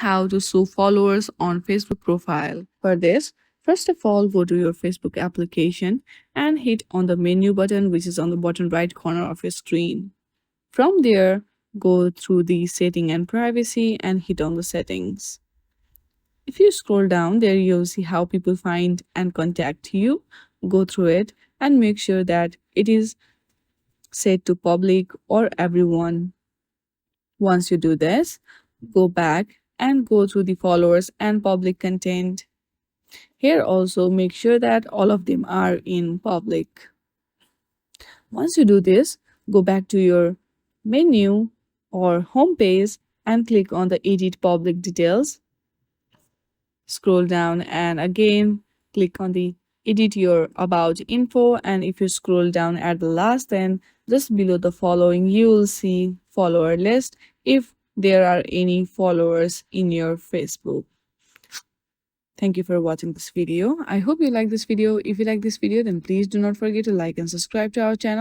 how to show followers on Facebook profile. For this, first of all, go to your Facebook application and hit on the menu button, which is on the bottom right corner of your screen. From there, go through the setting and privacy and hit on the settings. If you scroll down there, you'll see how people find and contact you. Go through it and make sure that it is set to public or everyone. Once you do this, go back and go through the followers and public content. Here also make sure that all of them are in public. Once you do this, go back to your menu or home page and click on the edit public details. Scroll down and again click on the edit your about info, and if you scroll down at the last, then just below the following you will see follower list if there are any followers in your Facebook. Thank you for watching this video. I hope you like this video. If you like this video, then please do not forget to like and subscribe to our channel.